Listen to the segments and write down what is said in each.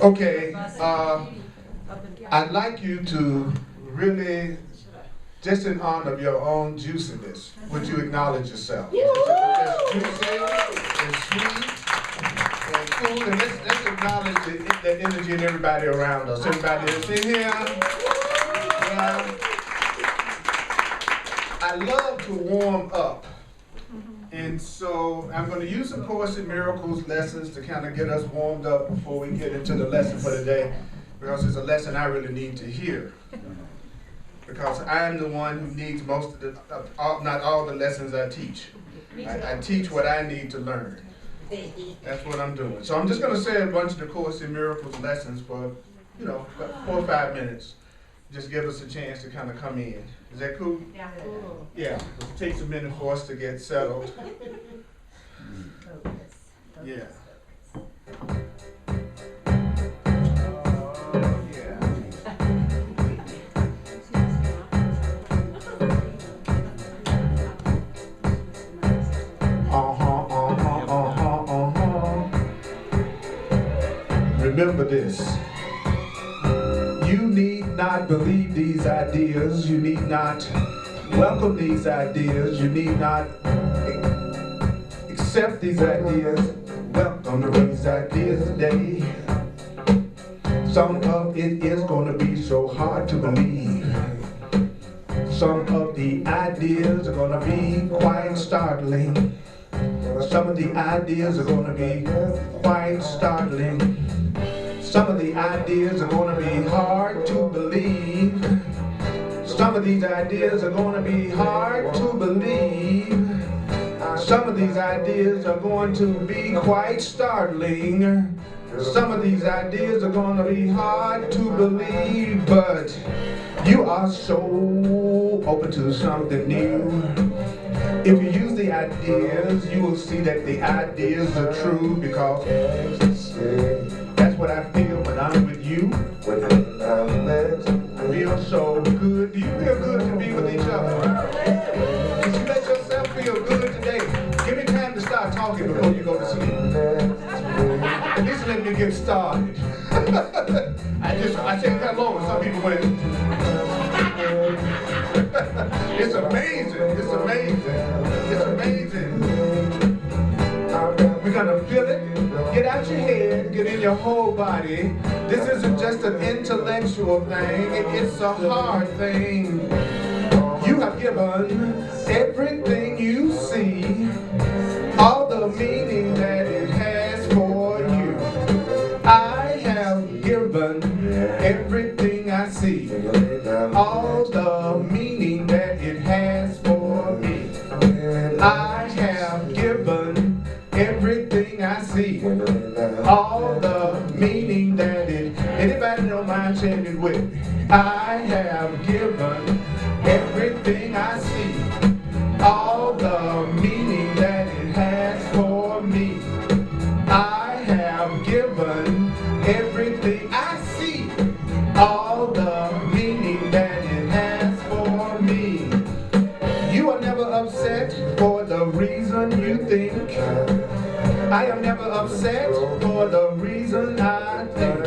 Okay, I'd like you to really, just in honor of your own juiciness, would you acknowledge yourself? That's juicy and sweet and cool, and let's acknowledge the energy in everybody around us. Everybody that's in here. Yeah. I love to warm up. And so I'm going to use some Course in Miracles lessons to kind of get us warmed up before we get into the lesson for today, because it's a lesson I really need to hear. Because I'm the one who needs most of the, not all the lessons I teach. I teach what I need to learn. That's what I'm doing. So I'm just going to say a bunch of the Course in Miracles lessons for, about 4 or 5 minutes. Just give us a chance to kind of come in. Is that cool? Yeah. Cool. Yeah. It takes a minute for us to get settled. Yeah. Remember this. You need not believe these ideas. You need not welcome these ideas. You need not accept these ideas. Welcome these ideas today. Some of it is going to be so hard to believe. Some of the ideas are going to be quite startling. Some of the ideas are going to be quite startling. Some of the ideas are going to be hard to believe. Some of these ideas are going to be hard to believe. Some of these ideas are going to be quite startling. Some of these ideas are going to be hard to believe, but you are so open to something new. If you use the ideas, you will see that the ideas are true, because that's what I feel when I'm with you. I feel so good. Do you feel good to be with each other? Did you let yourself feel good today? Give me time to start talking before you go to sleep. At least let me get started. I said hello, and some people went. It's amazing. It's amazing. It's amazing. We're gonna feel it. Get out your head, get in your whole body. This isn't just an intellectual thing, it's a hard thing. You have given everything you see, all the meaning that it has for you. I have given everything I see, all the meaning that it has for me. I have given everything I see, all the meaning that it. Anybody don't mind saying it with me? I have given everything I see, all the meaning that it has for me. I have given everything I see, all the meaning that it has for me. You are never upset for the reason you think. I am never upset for the reason I think.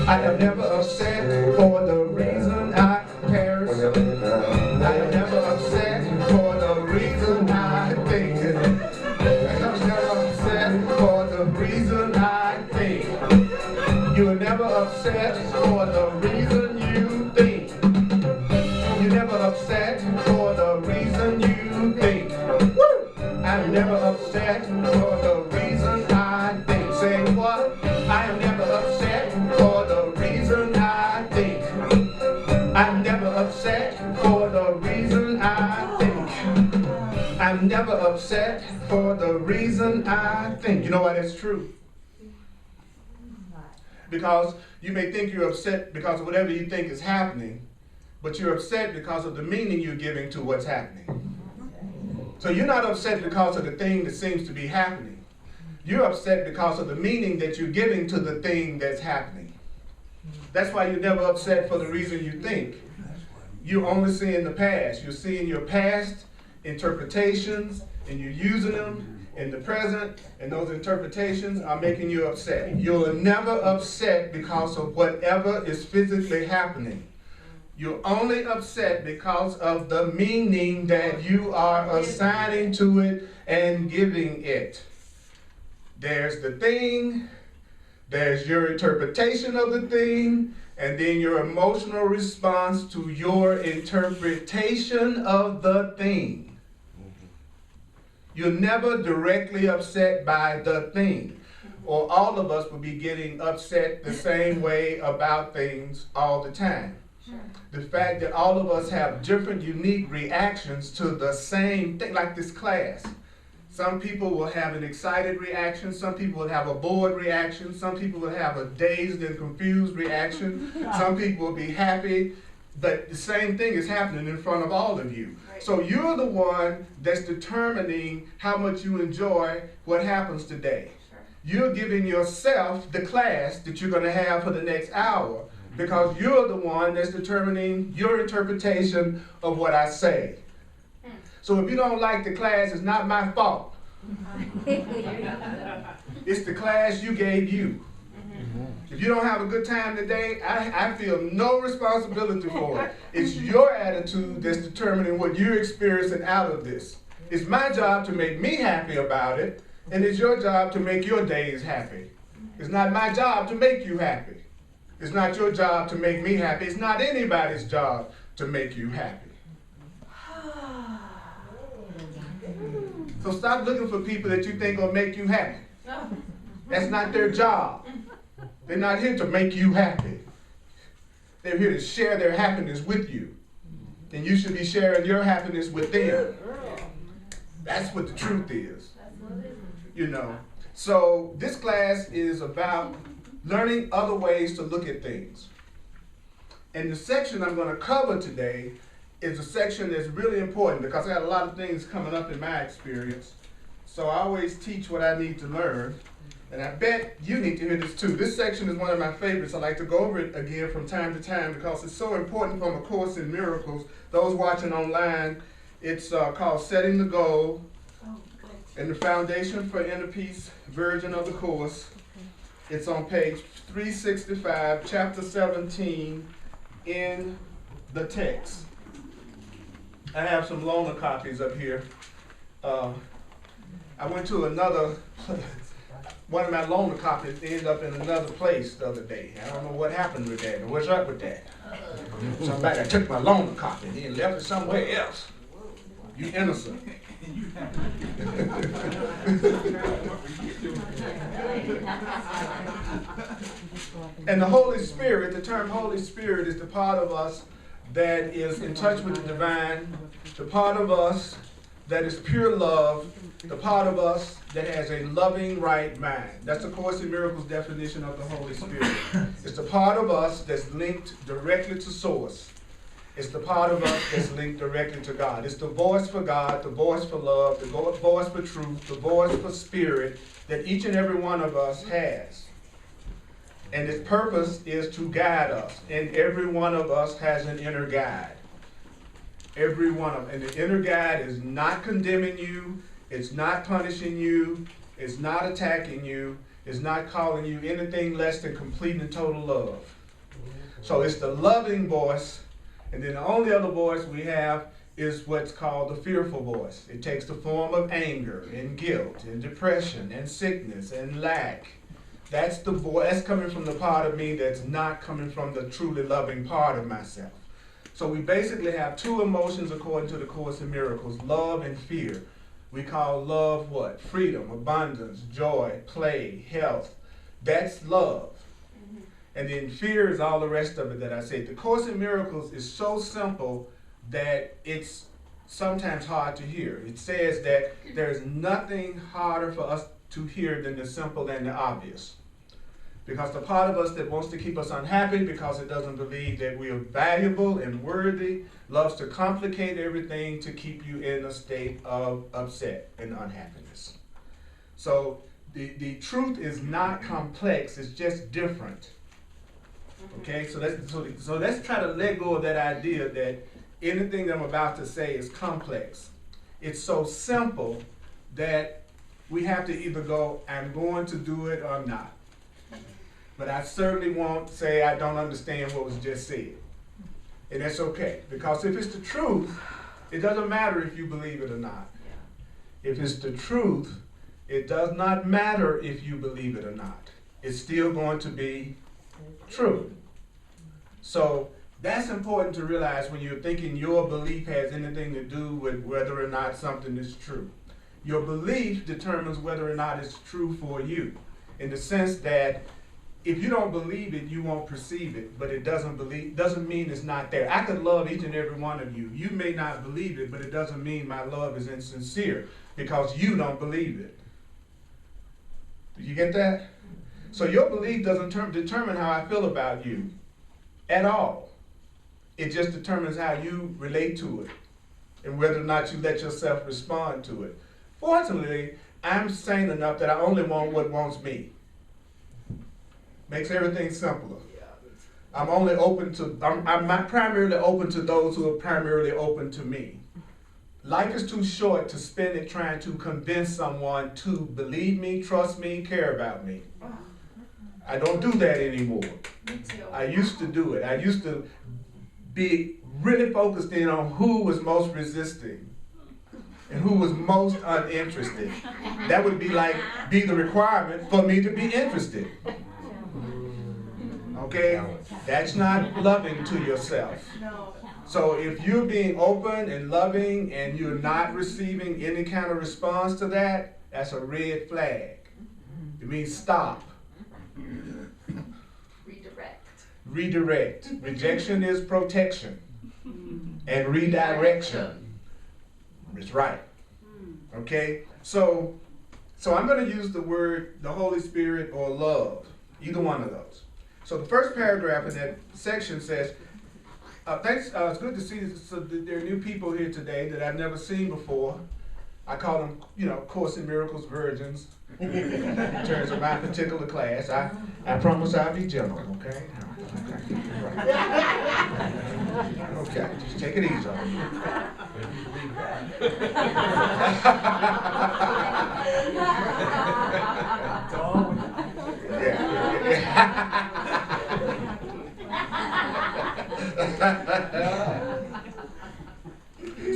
I am never upset for the reason I perish. I am never upset for the reason I think. I am never upset for the reason I think. You are never upset for the reason you think. You're never upset for the reason you think. I'm never upset for the reason I think. Say what? I am never upset for the reason I think. I'm never upset for the reason I think. I'm never upset for the reason I think. You know why that's true? Because you may think you're upset because of whatever you think is happening, but you're upset because of the meaning you're giving to what's happening. So you're not upset because of the thing that seems to be happening. You're upset because of the meaning that you're giving to the thing that's happening. That's why you're never upset for the reason you think. You're only seeing the past. You're seeing your past interpretations, and you're using them, in the present, and those interpretations are making you upset. You're never upset because of whatever is physically happening. You're only upset because of the meaning that you are assigning to it and giving it. There's the thing, there's your interpretation of the thing, and then your emotional response to your interpretation of the thing. You're never directly upset by the thing, or all of us will be getting upset the same way about things all the time. The fact that all of us have different, unique reactions to the same thing, like this class. Some people will have an excited reaction, some people will have a bored reaction, some people will have a dazed and confused reaction, some people will be happy, but the same thing is happening in front of all of you. So you're the one that's determining how much you enjoy what happens today. You're giving yourself the class that you're going to have for the next hour, because you're the one that's determining your interpretation of what I say. So if you don't like the class, it's not my fault. It's the class you gave you. If you don't have a good time today, I feel no responsibility for it. It's your attitude that's determining what you're experiencing out of this. It's my job to make me happy about it, and it's your job to make your days happy. It's not my job to make you happy. It's not your job to make me happy. It's not anybody's job to make you happy. So stop looking for people that you think will make you happy. That's not their job. They're not here to make you happy. They're here to share their happiness with you. And you should be sharing your happiness with them. That's what the truth is. You know. So this class is about learning other ways to look at things. And the section I'm going to cover today is a section that's really important, because I got a lot of things coming up in my experience. So I always teach what I need to learn. And I bet you need to hear this too. This section is one of my favorites. I like to go over it again from time to time because it's so important from A Course in Miracles. Those watching online, it's called Setting the Goal, and the Foundation for Inner Peace version of the Course. It's on page 365, chapter 17 in the text. I have some loaner copies up here. I went to another, one of my loaner copies ended up in another place the other day. I don't know what happened with that, or what's up with that. Somebody took my loaner copy and left it somewhere else. You innocent. And the Holy Spirit, the term Holy Spirit is the part of us that is in touch with the divine, the part of us that is pure love, the part of us that has a loving right mind. That's the Course in Miracles definition of the Holy Spirit. It's the part of us that's linked directly to Source. It's the part of us that's linked directly to God. It's the voice for God, the voice for love, the voice for truth, the voice for spirit that each and every one of us has. And its purpose is to guide us. And every one of us has an inner guide. Every one of them. And the inner guide is not condemning you. It's not punishing you. It's not attacking you. It's not calling you anything less than complete and total love. So it's the loving voice. And then the only other voice we have is what's called the fearful voice. It takes the form of anger and guilt and depression and sickness and lack. That's the voice. That's coming from the part of me that's not coming from the truly loving part of myself. So we basically have two emotions according to the Course in Miracles, love and fear. We call love what? Freedom, abundance, joy, play, health. That's love. And then fear is all the rest of it that I said. The Course in Miracles is so simple that it's sometimes hard to hear. It says that there's nothing harder for us to hear than the simple and the obvious. Because the part of us that wants to keep us unhappy because it doesn't believe that we are valuable and worthy loves to complicate everything to keep you in a state of upset and unhappiness. So the truth is not complex, it's just different. Okay, so let's try to let go of that idea that anything that I'm about to say is complex. It's so simple that we have to either go, I'm going to do it or not. But I certainly won't say I don't understand what was just said. And that's okay, because if it's the truth, it doesn't matter if you believe it or not. If it's the truth, it does not matter if you believe it or not. It's still going to be true. So that's important to realize when you're thinking your belief has anything to do with whether or not something is true. Your belief determines whether or not it's true for you, in the sense that if you don't believe it, you won't perceive it, but it doesn't mean it's not there. I could love each and every one of you. You may not believe it, but it doesn't mean my love is insincere because you don't believe it. Do you get that? So your belief doesn't determine how I feel about you at all. It just determines how you relate to it and whether or not you let yourself respond to it. Fortunately, I'm sane enough that I only want what wants me. Makes everything simpler. I'm not primarily open to those who are primarily open to me. Life is too short to spend it trying to convince someone to believe me, trust me, care about me. I don't do that anymore. I used to do it. I used to be really focused in on who was most resisting and who was most uninterested. That would be the requirement for me to be interested. Okay? That's not loving to yourself. So if you're being open and loving and you're not receiving any kind of response to that, that's a red flag. It means stop. Redirect. Rejection is protection. And redirection is right. Okay? So I'm going to use the word the Holy Spirit or love. Either one of those. So the first paragraph in that section says, thanks, it's good to see there are new people here today that I've never seen before. I call them, Course in Miracles virgins in terms of my particular class. I promise I'll be gentle, okay? Okay, just take it easy on me.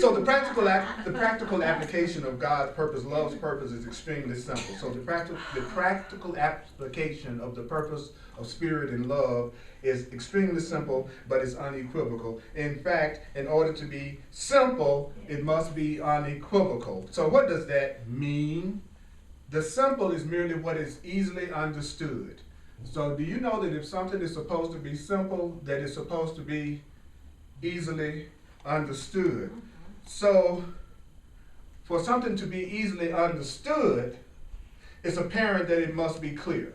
So the practical application of God's purpose, love's purpose, is extremely simple. So the practical application of the purpose of spirit and love is extremely simple, but it's unequivocal. In fact, in order to be simple, it must be unequivocal. So what does that mean? The simple is merely what is easily understood. So do you know that if something is supposed to be simple, that it's supposed to be easily understood? So for something to be easily understood, it's apparent that it must be clear.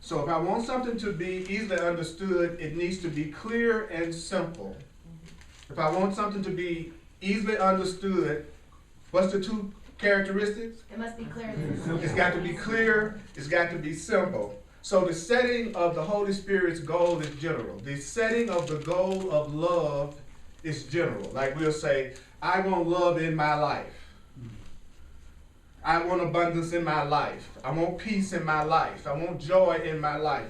So if I want something to be easily understood, it needs to be clear and simple. If I want something to be easily understood, what's the two characteristics? It must be clear and simple. It's got to be clear, it's got to be simple. So the setting of the Holy Spirit's goal is general. The setting of the goal of love is general. Like we'll say, I want love in my life. I want abundance in my life. I want peace in my life. I want joy in my life.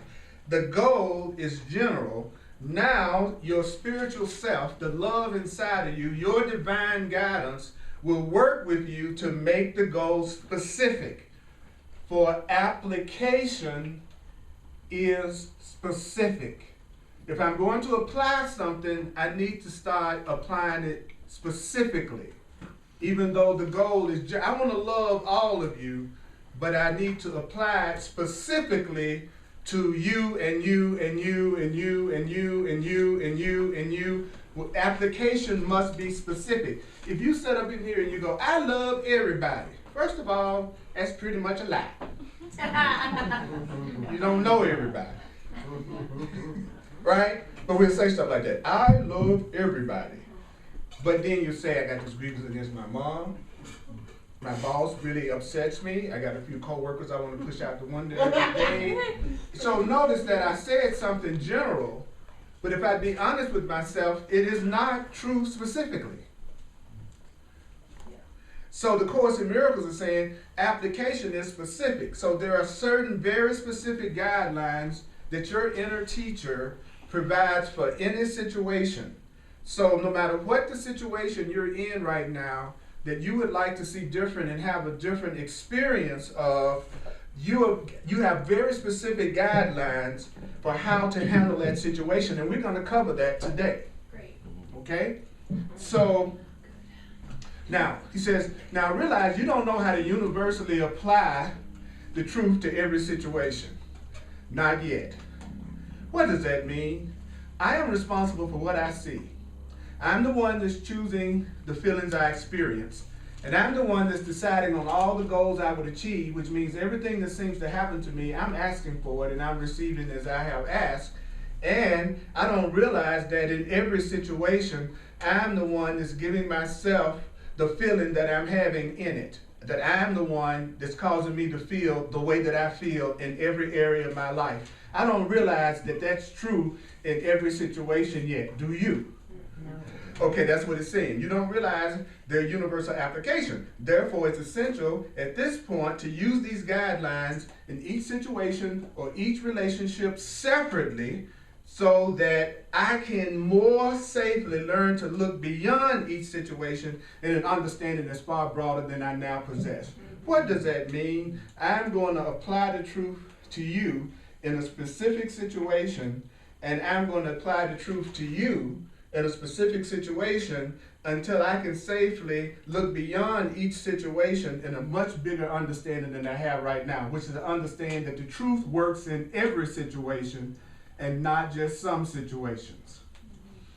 The goal is general. Now your spiritual self, the love inside of you, your divine guidance will work with you to make the goal specific. For application is specific. If I'm going to apply something, I need to start applying it specifically. Even though the goal is, I want to love all of you, but I need to apply it specifically to you and you and you and you and you and you and you and you. Well, application must be specific. If you sit up in here and you go, I love everybody. First of all, that's pretty much a lie. You don't know everybody. Right? But we'll say stuff like that. I love everybody. But then you say, I got this grievance against my mom. My boss really upsets me. I got a few coworkers I want to push out the window every day. So notice that I said something general, but if I be honest with myself, it is not true specifically. So the Course in Miracles is saying application is specific. So there are certain very specific guidelines that your inner teacher provides for any situation. So no matter what the situation you're in right now, that you would like to see different and have a different experience of, you have very specific guidelines for how to handle that situation, and we're going to cover that today. Great. Okay? So now, he says, now realize you don't know how to universally apply the truth to every situation. Not yet. What does that mean? I am responsible for what I see. I'm the one that's choosing the feelings I experience. And I'm the one that's deciding on all the goals I would achieve, which means everything that seems to happen to me, I'm asking for it and I'm receiving as I have asked. And I don't realize that in every situation, I'm the one that's giving myself the feeling that I'm having in it. That I'm the one that's causing me to feel the way that I feel in every area of my life. I don't realize that that's true in every situation yet. Do you? No. Okay, that's what it's saying. You don't realize their universal application. Therefore, it's essential at this point to use these guidelines in each situation or each relationship separately, so that I can more safely learn to look beyond each situation in an understanding that's far broader than I now possess. What does that mean? I'm going to apply the truth to you in a specific situation, and I'm going to apply the truth to you in a specific situation until I can safely look beyond each situation in a much bigger understanding than I have right now, which is to understand that the truth works in every situation and not just some situations.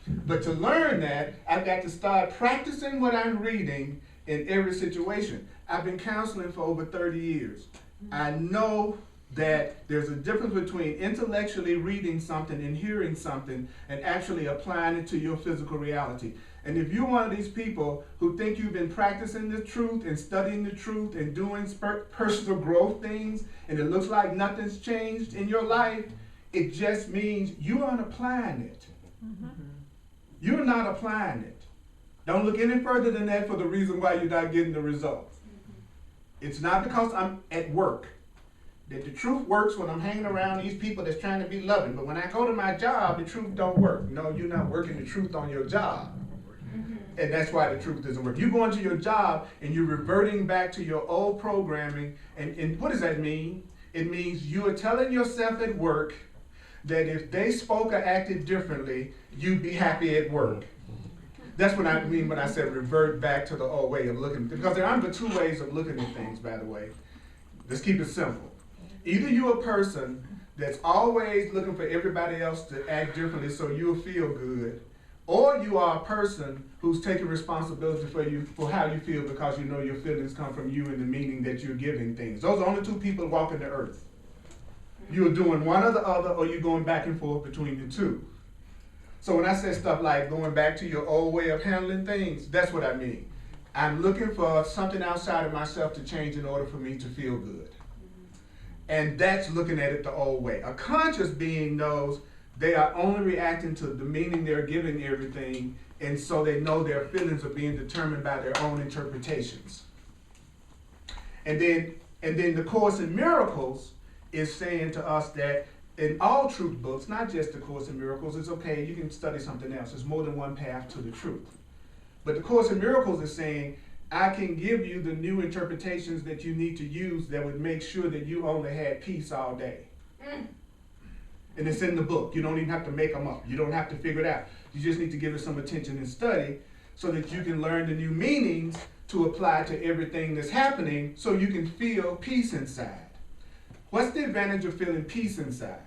But to learn that, I've got to start practicing what I'm reading in every situation. I've been counseling for over 30 years. I know that there's a difference between intellectually reading something and hearing something and actually applying it to your physical reality. And if you're one of these people who think you've been practicing the truth and studying the truth and doing personal growth things, and it looks like nothing's changed in your life, it just means you aren't applying it. Mm-hmm. You're not applying it. Don't look any further than that for the reason why you're not getting the results. Mm-hmm. It's not because I'm at work. That the truth works when I'm hanging around these people that's trying to be loving. But when I go to my job, the truth don't work. No, you're not working the truth on your job. Mm-hmm. And that's why the truth doesn't work. You go into your job and you're reverting back to your old programming. And what does that mean? It means you are telling yourself at work that if they spoke or acted differently, you'd be happy at work. That's what I mean when I said revert back to the old way of looking. Because there aren't but two ways of looking at things, by the way. Let's keep it simple. Either you're a person that's always looking for everybody else to act differently so you'll feel good, or you are a person who's taking responsibility for how you feel because you know your feelings come from you and the meaning that you're giving things. Those are only two people walking the earth. You're doing one or the other, or you're going back and forth between the two. So when I say stuff like going back to your old way of handling things, that's what I mean. I'm looking for something outside of myself to change in order for me to feel good. And that's looking at it the old way. A conscious being knows they are only reacting to the meaning they're giving everything, and so they know their feelings are being determined by their own interpretations. And then the Course in Miracles is saying to us that in all truth books, not just the Course in Miracles, it's okay, you can study something else. There's more than one path to the truth. But the Course in Miracles is saying, I can give you the new interpretations that you need to use that would make sure that you only had peace all day. And it's in the book. You don't even have to make them up. You don't have to figure it out. You just need to give it some attention and study so that you can learn the new meanings to apply to everything that's happening so you can feel peace inside. What's the advantage of feeling peace inside?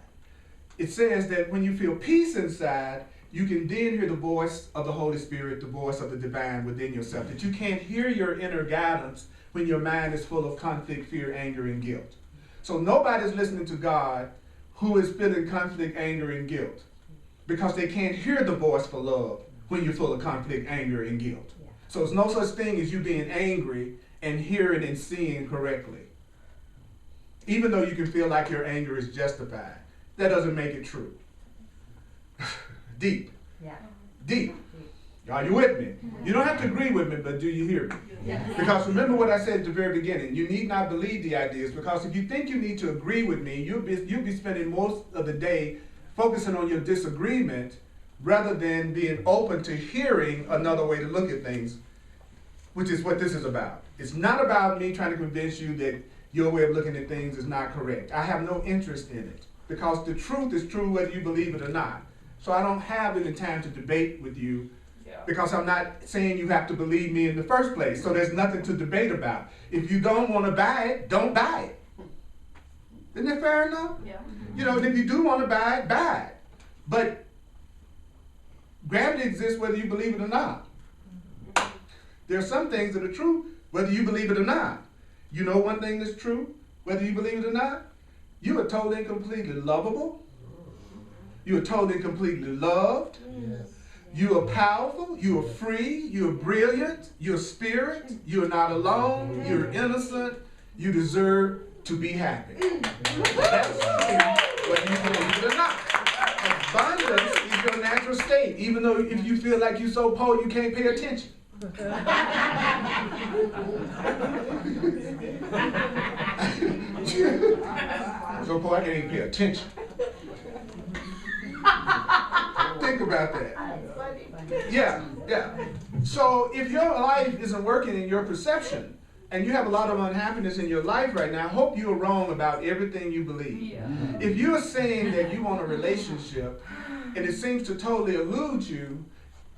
It says that when you feel peace inside, you can then hear the voice of the Holy Spirit, the voice of the divine within yourself. That you can't hear your inner guidance when your mind is full of conflict, fear, anger, and guilt. So nobody's listening to God who is feeling conflict, anger, and guilt, because they can't hear the voice for love when you're full of conflict, anger, and guilt. So there's no such thing as you being angry and hearing and seeing correctly. Even though you can feel like your anger is justified, that doesn't make it true. Deep. Yeah. Deep. Are you with me? You don't have to agree with me, but do you hear me? Because remember what I said at the very beginning. You need not believe the ideas, because if you think you need to agree with me, you'll be spending most of the day focusing on your disagreement rather than being open to hearing another way to look at things, which is what this is about. It's not about me trying to convince you that your way of looking at things is not correct. I have no interest in it, because the truth is true whether you believe it or not. So I don't have any time to debate with you, because I'm not saying you have to believe me in the first place. So there's nothing to debate about. If you don't want to buy it, don't buy it. Isn't that fair enough? Yeah. You know, and if you do want to buy it, buy it. But gravity exists whether you believe it or not. There are some things that are true whether you believe it or not. You know one thing that's true whether you believe it or not? You are totally and completely lovable. You are totally and completely loved. Yes. You are powerful, you are free, you are brilliant, you're spirit, you are not alone, you're innocent, you deserve to be happy. That's whether you believe it or not. Abundance is your natural state, even though if you feel like you're so poor you can't pay attention. So poor I can't even pay attention. Think about that. Yeah. So if your life isn't working in your perception, and you have a lot of unhappiness in your life right now, I hope you're wrong about everything you believe. Yeah. If you're saying that you want a relationship, and it seems to totally elude you,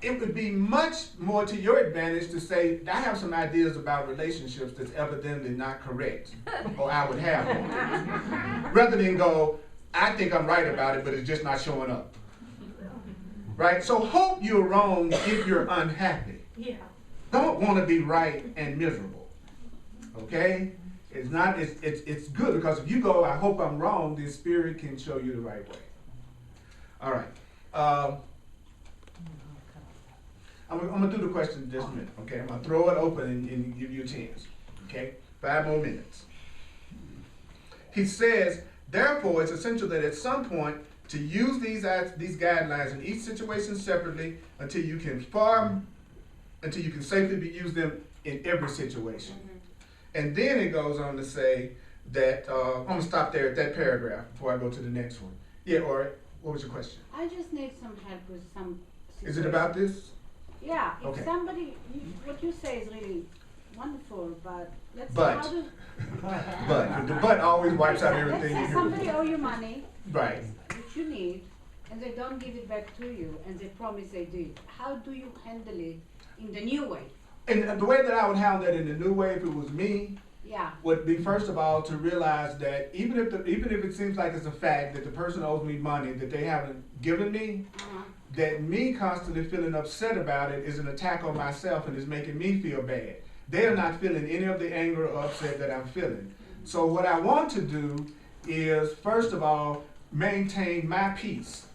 it would be much more to your advantage to say, I have some ideas about relationships that's evidently not correct, or I would have one. Rather than go, I think I'm right about it, but it's just not showing up. Right? So hope you're wrong if you're unhappy. Yeah. Don't want to be right and miserable. Okay? It's good, because if you go, I hope I'm wrong, then spirit can show you the right way. All right. I'm going to do the question in just a minute. Okay? I'm going to throw it open and give you a chance. Okay? 5 more minutes. He says, therefore, it's essential that at some point to use these guidelines in each situation separately until you can safely use them in every situation. And then it goes on to say that, I'm going to stop there at that paragraph before I go to the next one. Yeah, or what was your question? I just need some help with some situation. Is it about this? Yeah, if Okay. somebody, what you say is really wonderful, but let's But. say how do, But the but always wipes out let's everything say you somebody do. owe you money, Right. which you need, and they don't give it back to you, and they promise they did. How do you handle it in the new way? And the way that I would handle that in the new way, if it was me, Yeah, would be first of all to realize that even if it seems like it's a fact that the person owes me money that they haven't given me, that me constantly feeling upset about it is an attack on myself and is making me feel bad. They are not feeling any of the anger or upset that I'm feeling. So what I want to do is, first of all, maintain my peace.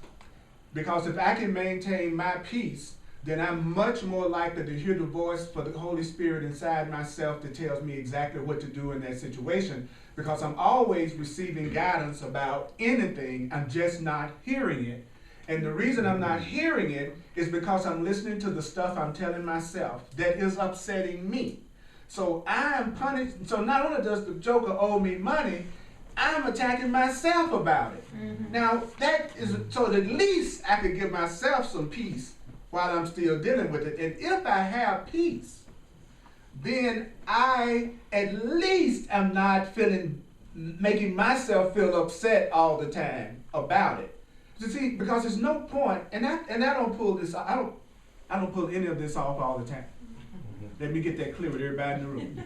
Because if I can maintain my peace, then I'm much more likely to hear the voice for the Holy Spirit inside myself that tells me exactly what to do in that situation. Because I'm always receiving guidance about anything, I'm just not hearing it. And the reason I'm not hearing it is because I'm listening to the stuff I'm telling myself that is upsetting me. So I am punished. So not only does the joker owe me money, I'm attacking myself about it. Now that is, so at least I could give myself some peace while I'm still dealing with it. And if I have peace, then I at least am not making myself feel upset all the time about it. You see, because there's no point, and I don't pull this. I don't pull any of this off all the time. Let me get that clear with everybody in the room.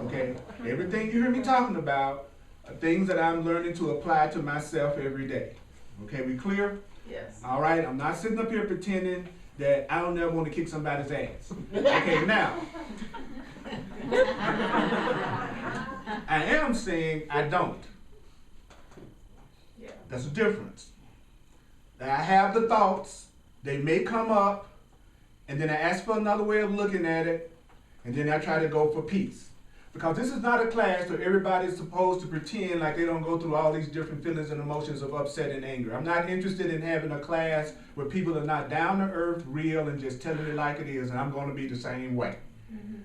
Okay, everything you hear me talking about are things that I'm learning to apply to myself every day. Okay, we clear? Yes. All right. I'm not sitting up here pretending that I don't ever want to kick somebody's ass. Okay, now I am saying I don't. Yeah. That's a difference. I have the thoughts, they may come up, and then I ask for another way of looking at it, and then I try to go for peace. Because this is not a class where everybody's supposed to pretend like they don't go through all these different feelings and emotions of upset and anger. I'm not interested in having a class where people are not down to earth, real, and just telling it like it is, and I'm going to be the same way.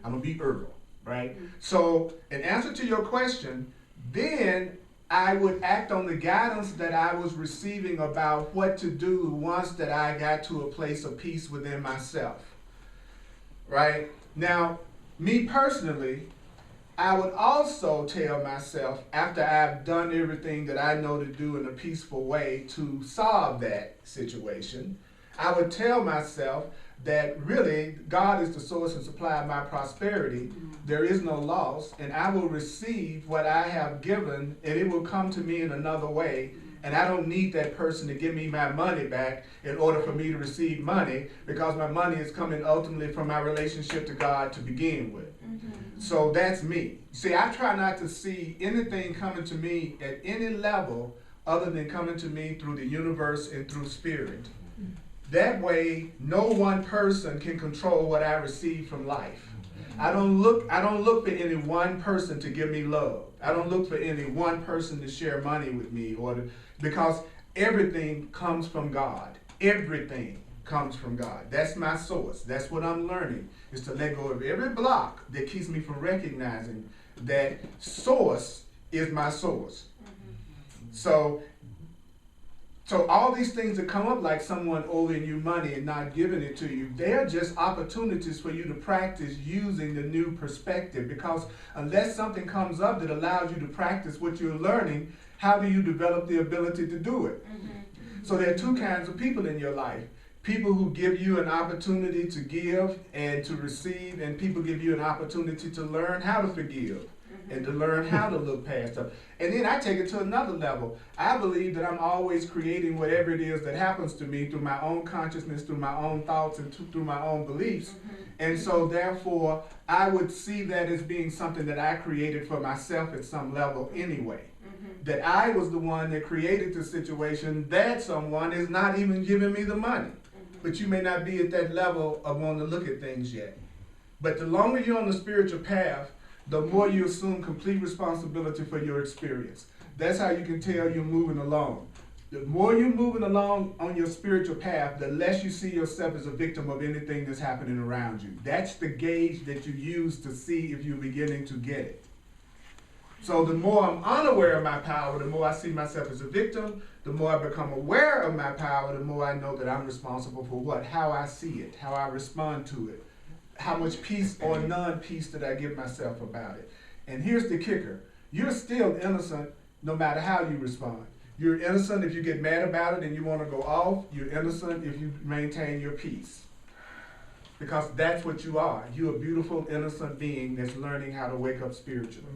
I'm going to be Earl, right? So, in answer to your question, then I would act on the guidance that I was receiving about what to do once that I got to a place of peace within myself, right? Now, me personally, I would also tell myself, after I've done everything that I know to do in a peaceful way to solve that situation, I would tell myself that really God is the source and supply of my prosperity. There is no loss, and I will receive what I have given, and it will come to me in another way. And I don't need that person to give me my money back in order for me to receive money, because my money is coming ultimately from my relationship to God to begin with. So that's me. See, I try not to see anything coming to me at any level other than coming to me through the universe and through spirit. That way, no one person can control what I receive from life. I don't look for any one person to give me love. I don't look for any one person to share money with me, because everything comes from God. Everything comes from God. That's my source. That's what I'm learning, is to let go of every block that keeps me from recognizing that source is my source. So all these things that come up, like someone owing you money and not giving it to you, they're just opportunities for you to practice using the new perspective. Because unless something comes up that allows you to practice what you're learning, how do you develop the ability to do it? So there are two kinds of people in your life. People who give you an opportunity to give and to receive, and people give you an opportunity to learn how to forgive and to learn how to look past stuff. And then I take it to another level. I believe that I'm always creating whatever it is that happens to me through my own consciousness, through my own thoughts, and through my own beliefs. And so therefore, I would see that as being something that I created for myself at some level anyway. That I was the one that created the situation, that someone is not even giving me the money. But you may not be at that level of wanting to look at things yet. But the longer you're on the spiritual path, the more you assume complete responsibility for your experience. That's how you can tell you're moving along. The more you're moving along on your spiritual path, the less you see yourself as a victim of anything that's happening around you. That's the gauge that you use to see if you're beginning to get it. So the more I'm unaware of my power, the more I see myself as a victim. The more I become aware of my power, the more I know that I'm responsible for what? How I see it, how I respond to it, how much peace or non-peace that I give myself about it. And here's the kicker. You're still innocent no matter how you respond. You're innocent if you get mad about it and you want to go off. You're innocent if you maintain your peace. Because that's what you are. You're a beautiful, innocent being that's learning how to wake up spiritually.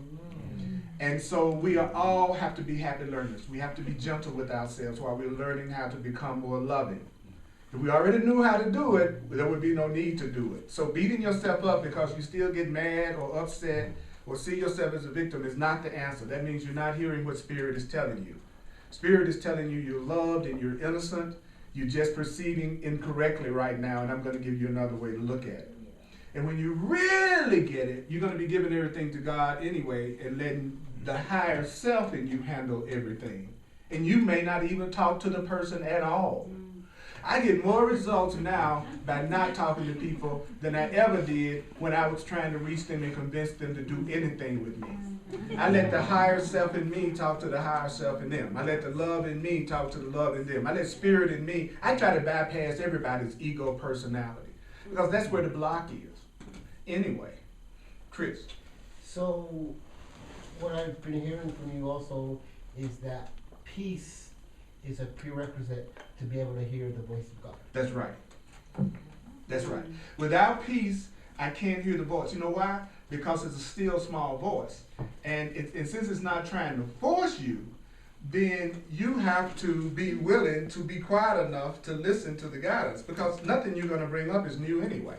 And so we all have to be happy learners. We have to be gentle with ourselves while we're learning how to become more loving. If we already knew how to do it, there would be no need to do it. So beating yourself up because you still get mad or upset or see yourself as a victim is not the answer. That means you're not hearing what Spirit is telling you. Spirit is telling you you're loved and you're innocent. You're just perceiving incorrectly right now, and I'm going to give you another way to look at it. And when you really get it, you're going to be giving everything to God anyway and letting the higher self in you handle everything. And you may not even talk to the person at all. I get more results now by not talking to people than I ever did when I was trying to reach them and convince them to do anything with me. I let the higher self in me talk to the higher self in them. I let the love in me talk to the love in them. I let spirit in me. I try to bypass everybody's ego personality because that's where the block is. Anyway, Chris. So what I've been hearing from you also is that peace is a prerequisite to be able to hear the voice of God. That's right. That's right. Without peace, I can't hear the voice. You know why? Because it's a still small voice. And since it's not trying to force you, then you have to be willing to be quiet enough to listen to the guidance, because nothing you're going to bring up is new anyway.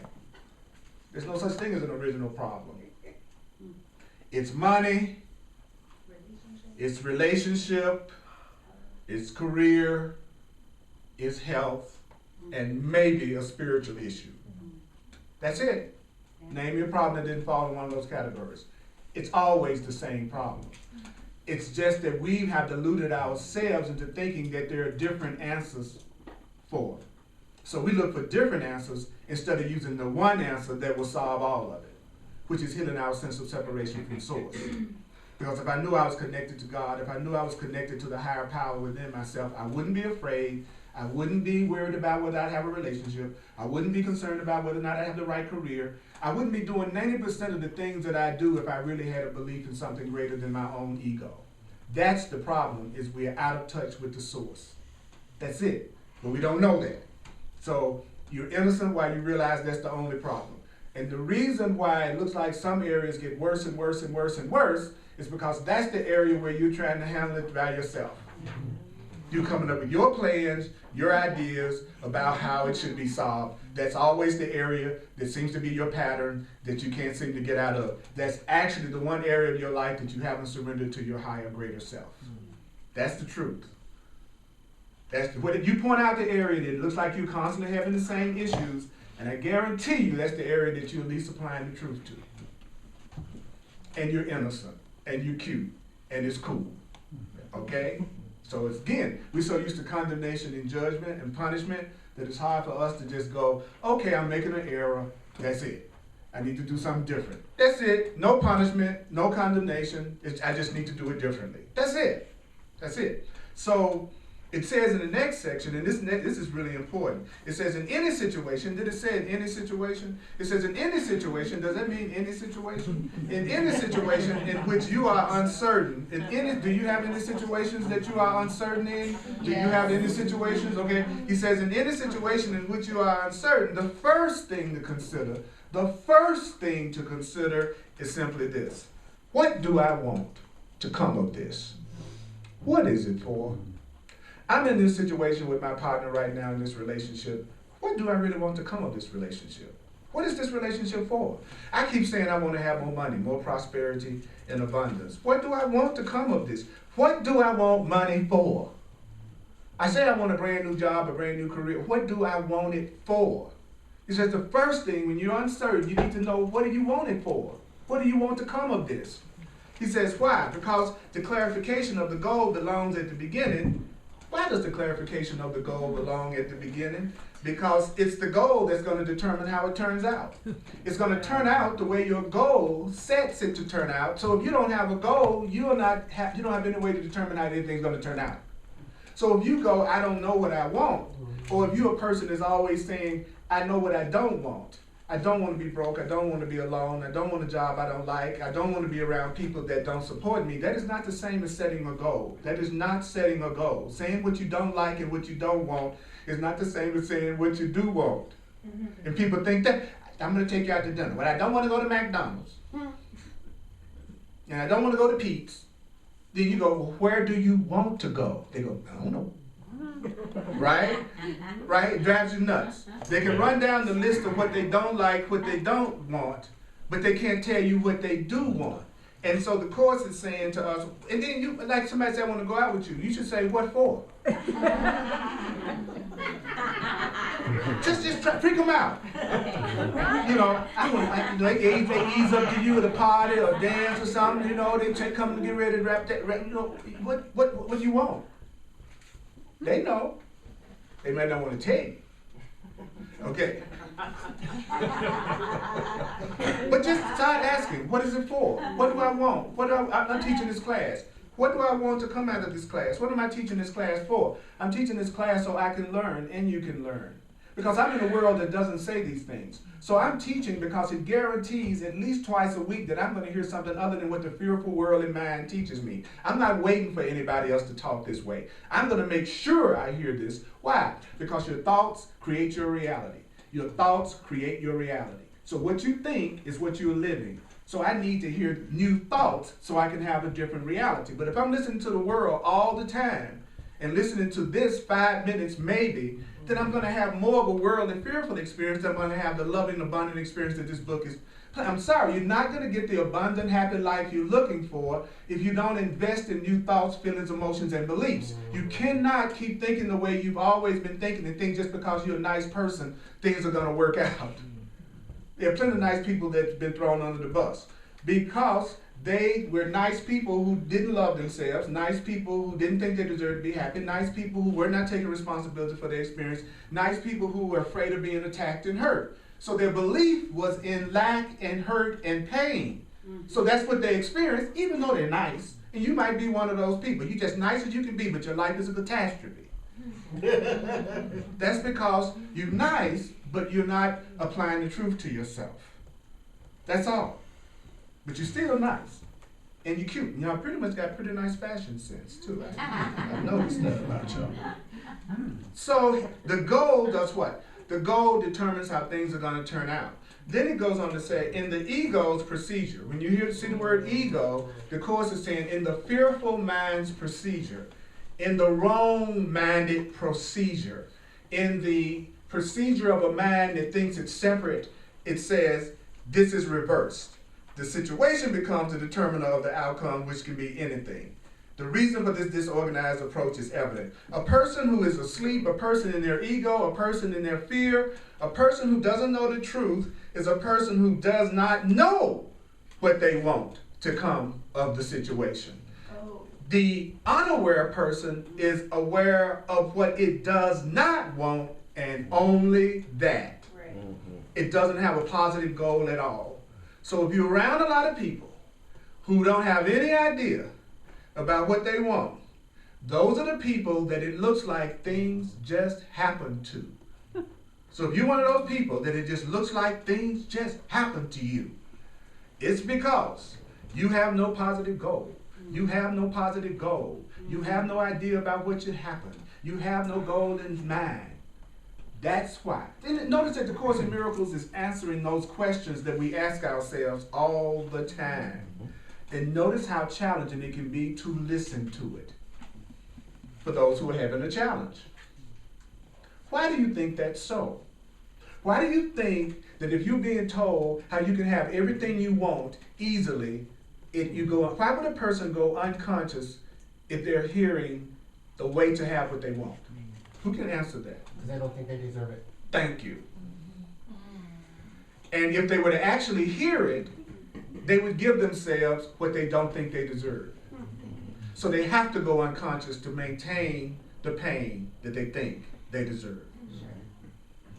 There's no such thing as an original problem. It's money, it's relationship, it's career, it's health, and maybe a spiritual issue. That's it. Name your problem that didn't fall in one of those categories. It's always the same problem. It's just that we have deluded ourselves into thinking that there are different answers for it. So we look for different answers instead of using the one answer that will solve all of it, which is healing our sense of separation from source. Because if I knew I was connected to God, if I knew I was connected to the higher power within myself, I wouldn't be afraid. I wouldn't be worried about whether I'd have a relationship. I wouldn't be concerned about whether or not I have the right career. I wouldn't be doing 90% of the things that I do if I really had a belief in something greater than my own ego. That's the problem, is we're out of touch with the source. That's it. But we don't know that. So you're innocent while you realize that's the only problem. And the reason why it looks like some areas get worse and worse and worse and worse is because that's the area where you're trying to handle it by yourself. You're coming up with your plans, your ideas about how it should be solved. That's always the area that seems to be your pattern that you can't seem to get out of. That's actually the one area of your life that you haven't surrendered to your higher, greater self. That's the truth. If you point out the area that looks like you're constantly having the same issues, and I guarantee you that's the area that you're at least applying the truth to. And you're innocent, and you're cute, and it's cool. Okay? So it's, again, we're so used to condemnation and judgment and punishment that it's hard for us to just go, okay, I'm making an error, that's it. I need to do something different. That's it. No punishment, no condemnation. I just need to do it differently. That's it. That's it. So it says in the next section, and this is really important. It says in any situation. Did it say in any situation? It says in any situation. Does that mean any situation? In any situation in which you are uncertain. Do you have any situations that you are uncertain in? Do you have any situations? Okay. He says in any situation in which you are uncertain, the first thing to consider is simply this. What do I want to come of this? What is it for? I'm in this situation with my partner right now in this relationship. What do I really want to come of this relationship? What is this relationship for? I keep saying I want to have more money, more prosperity, and abundance. What do I want to come of this? What do I want money for? I say I want a brand new job, a brand new career. What do I want it for? He says the first thing, when you're uncertain, you need to know, what do you want it for? What do you want to come of this? He says, why? Because the clarification of the goal belongs at the beginning. Why does the clarification of the goal belong at the beginning? Because it's the goal that's going to determine how it turns out. It's going to turn out the way your goal sets it to turn out. So if you don't have a goal, you don't have any way to determine how anything's going to turn out. So if you go, I don't know what I want, or if you're a person that's always saying, I know what I don't want. I don't want to be broke. I don't want to be alone. I don't want a job I don't like. I don't want to be around people that don't support me. That is not the same as setting a goal. That is not setting a goal. Saying what you don't like and what you don't want is not the same as saying what you do want. Mm-hmm. And people think that, I'm going to take you out to dinner, but I don't want to go to McDonald's. And I don't want to go to Pete's. Then you go, well, where do you want to go? They go, I don't know. Right? Right? It drives you nuts. They can run down the list of what they don't like, what they don't want, but they can't tell you what they do want. And so the Course is saying to us, and then you, like somebody said, I want to go out with you. You should say, what for? just try, freak them out. You know, they ease up to you at a party or dance or something. You know, they come to get ready to rap that. You know, what do you want? They know. They might not want to tell you. Okay. But just start asking, what is it for? What do I want? I'm teaching this class. What do I want to come out of this class? What am I teaching this class for? I'm teaching this class so I can learn and you can learn. Because I'm in a world that doesn't say these things. So I'm teaching because it guarantees at least twice a week that I'm going to hear something other than what the fearful world in mind teaches me. I'm not waiting for anybody else to talk this way. I'm going to make sure I hear this. Why? Because your thoughts create your reality. Your thoughts create your reality. So what you think is what you're living. So I need to hear new thoughts so I can have a different reality. But if I'm listening to the world all the time and listening to this 5 minutes maybe, then I'm going to have more of a worldly fearful experience than I'm going to have the loving, abundant experience that this book is. I'm sorry, you're not going to get the abundant, happy life you're looking for if you don't invest in new thoughts, feelings, emotions, and beliefs. You cannot keep thinking the way you've always been thinking and think just because you're a nice person, things are going to work out. There are plenty of nice people that's been thrown under the bus because They were nice people who didn't love themselves, nice people who didn't think they deserved to be happy, nice people who were not taking responsibility for their experience, nice people who were afraid of being attacked and hurt. So their belief was in lack and hurt and pain. So that's what they experienced, even though they're nice. And you might be one of those people. You're just nice as you can be, but your life is a catastrophe. That's because you're nice, but you're not applying the truth to yourself. That's all. But you're still nice. And you're cute. Y'all pretty much got pretty nice fashion sense, too. I've noticed that about y'all. So the goal does what? The goal determines how things are going to turn out. Then it goes on to say, in the ego's procedure. When you see the word ego, the Course is saying, in the fearful mind's procedure, in the wrong-minded procedure, in the procedure of a mind that thinks it's separate, it says, this is reversed. The situation becomes the determiner of the outcome, which can be anything. The reason for this disorganized approach is evident. A person who is asleep, a person in their ego, a person in their fear, a person who doesn't know the truth is a person who does not know what they want to come of the situation. The unaware person is aware of what it does not want and only that. Right. It doesn't have a positive goal at all. So if you're around a lot of people who don't have any idea about what they want, those are the people that it looks like things just happen to. So if you're one of those people that it just looks like things just happen to you, it's because you have no positive goal. You have no positive goal. You have no idea about what should happen. You have no goal in mind. That's why. Then notice that the Course in Miracles is answering those questions that we ask ourselves all the time. And notice how challenging it can be to listen to it for those who are having a challenge. Why do you think that's so? Why do you think that if you're being told how you can have everything you want easily, why would a person go unconscious if they're hearing the way to have what they want? Who can answer that? Because they don't think they deserve it. Thank you. And if they were to actually hear it, they would give themselves what they don't think they deserve. So they have to go unconscious to maintain the pain that they think they deserve.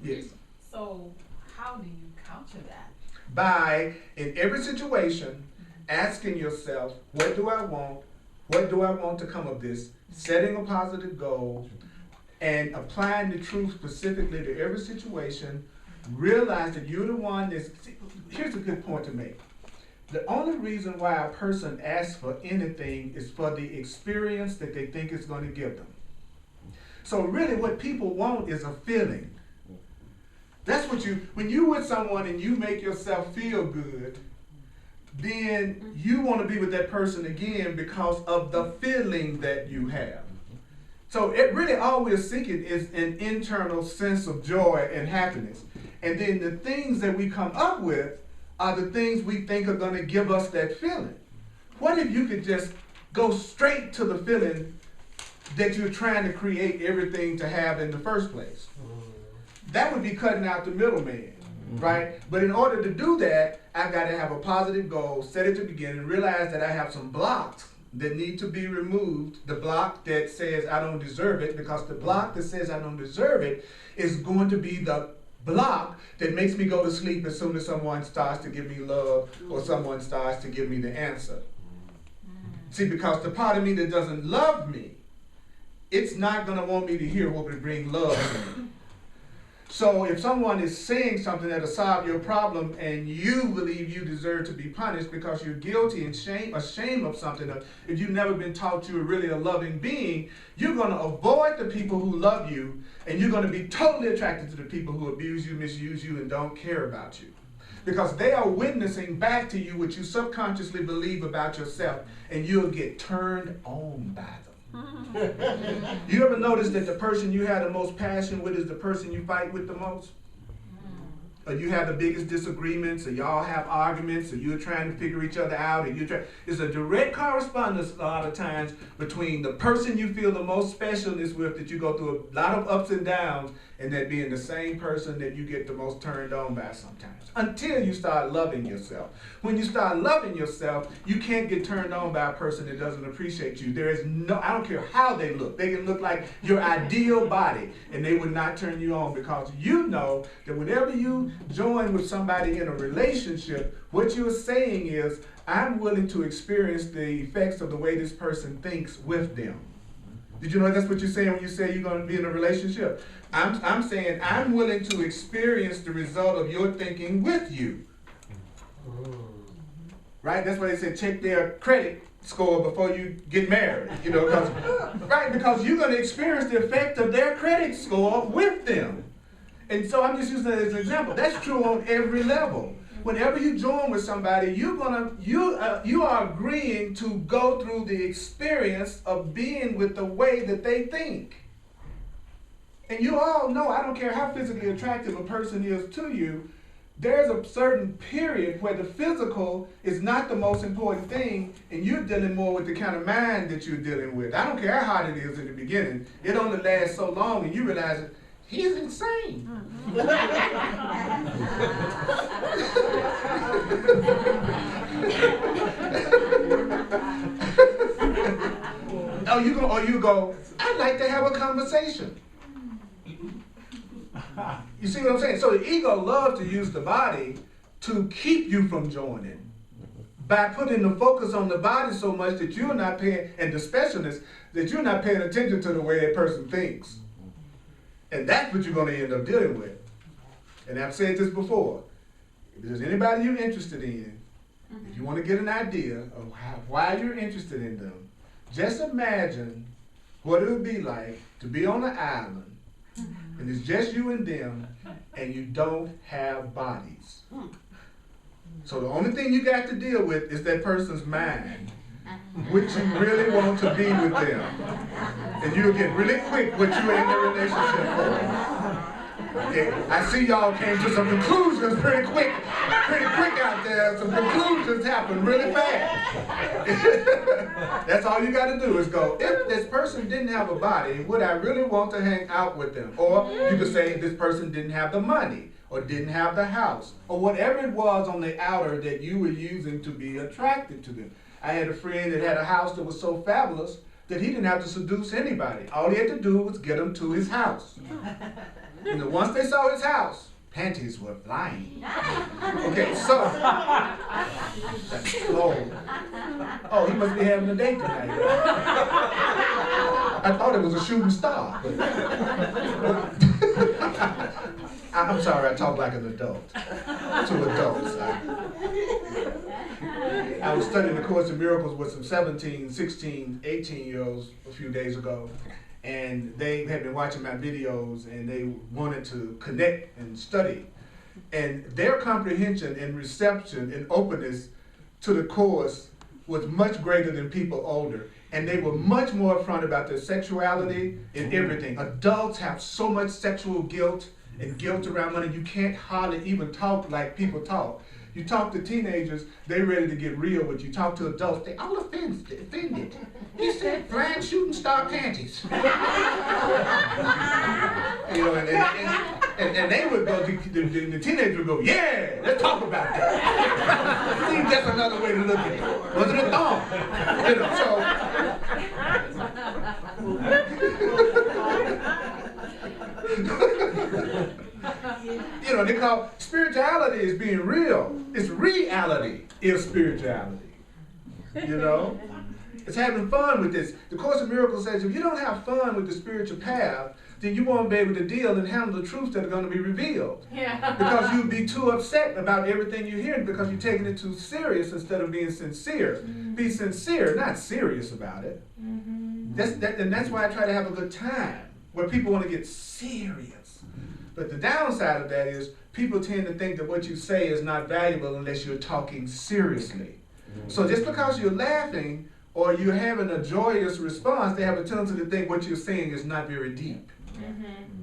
Yes. So how do you counter that? By, in every situation, asking yourself, what do I want? What do I want to come of this? Setting a positive goal and applying the truth specifically to every situation. Realize that you're the one that's... Here's a good point to make. The only reason why a person asks for anything is for the experience that they think it's going to give them. So really what people want is a feeling. That's what when you're with someone and you make yourself feel good, then you want to be with that person again because of the feeling that you have. So it really all we're seeking is an internal sense of joy and happiness. And then the things that we come up with are the things we think are going to give us that feeling. What if you could just go straight to the feeling that you're trying to create everything to have in the first place? That would be cutting out the middleman, right? But in order to do that, I've got to have a positive goal, set it to begin, and realize that I have some blocks that need to be removed. The block that says I don't deserve it, because the block that says I don't deserve it is going to be the block that makes me go to sleep as soon as someone starts to give me love or someone starts to give me the answer. See, because the part of me that doesn't love me, it's not going to want me to hear what would bring love to me. So if someone is saying something that'll solve your problem and you believe you deserve to be punished because you're guilty and ashamed of something, if you've never been taught you're really a loving being, you're going to avoid the people who love you, and you're going to be totally attracted to the people who abuse you, misuse you, and don't care about you. Because they are witnessing back to you what you subconsciously believe about yourself, and you'll get turned on by them. You ever notice that the person you have the most passion with is the person you fight with the most? or you have the biggest disagreements, or y'all have arguments, or you're trying to figure each other out, and it's a direct correspondence a lot of times between the person you feel the most specialness with, that you go through a lot of ups and downs, and that being the same person that you get the most turned on by sometimes, until you start loving yourself. When you start loving yourself, you can't get turned on by a person that doesn't appreciate you. There is no, I don't care how they look. They can look like your ideal body, and they would not turn you on, because you know that whenever you join with somebody in a relationship, what you're saying is, I'm willing to experience the effects of the way this person thinks with them. Did you know that's what you're saying when you say you're going to be in a relationship? I'm saying I'm willing to experience the result of your thinking with you. Right? That's why they say check their credit score before you get married. You know, because you're going to experience the effect of their credit score with them. And so I'm just using that as an example. That's true on every level. Whenever you join with somebody, you are agreeing to go through the experience of being with the way that they think. And you all know, I don't care how physically attractive a person is to you, there's a certain period where the physical is not the most important thing, and you're dealing more with the kind of mind that you're dealing with. I don't care how hard it is in the beginning. It only lasts so long, and you realize that he's insane. You go, I'd like to have a conversation. You see what I'm saying? So the ego loves to use the body to keep you from joining, by putting the focus on the body so much that you're not paying, and the specialness, that you're not paying attention to the way that person thinks. And that's what you're going to end up dealing with. And I've said this before. If there's anybody you're interested in, if you want to get an idea of why you're interested in them, just imagine what it would be like to be on an island, and it's just you and them, and you don't have bodies. So the only thing you got to deal with is that person's mind, which you really want to be with them. And you'll get really quick what you're in the relationship for. Okay, I see y'all came to some conclusions pretty quick out there. Some conclusions happen really fast. That's all you got to do is go, if this person didn't have a body, would I really want to hang out with them? Or you could say, if this person didn't have the money, or didn't have the house, or whatever it was on the outer that you were using to be attracted to them. I had a friend that had a house that was so fabulous that he didn't have to seduce anybody. All he had to do was get them to his house. And then once they saw his house, panties were flying. Okay, so, oh, he must be having a date tonight. I thought it was a shooting star. I'm sorry, I talk like an adult to adults. I was studying the Course in Miracles with some 17, 16, 18-year-olds a few days ago, and they had been watching my videos, and they wanted to connect and study. And their comprehension and reception and openness to the Course was much greater than people older. And they were much more upfront about their sexuality and everything. Adults have so much sexual guilt and guilt around money, you can't hardly even talk like people talk. You talk to teenagers, they're ready to get real, but you talk to adults, they all offended. He said flying shooting star panties. You know, and they would go, the teenager would go, yeah, let's talk about that. See, that's another way to look at it. Was it a thong? You know, you know, they call spirituality is being real. It's reality is spirituality. You know? It's having fun with this. The Course in Miracles says if you don't have fun with the spiritual path, then you won't be able to deal and handle the truths that are going to be revealed. Yeah. Because you'll be too upset about everything you're hearing because you're taking it too serious instead of being sincere. Mm-hmm. Be sincere, not serious about it. Mm-hmm. And that's why I try to have a good time, where people want to get serious. But the downside of that is people tend to think that what you say is not valuable unless you're talking seriously. Mm-hmm. So just because you're laughing or you're having a joyous response, they have a tendency to think what you're saying is not very deep.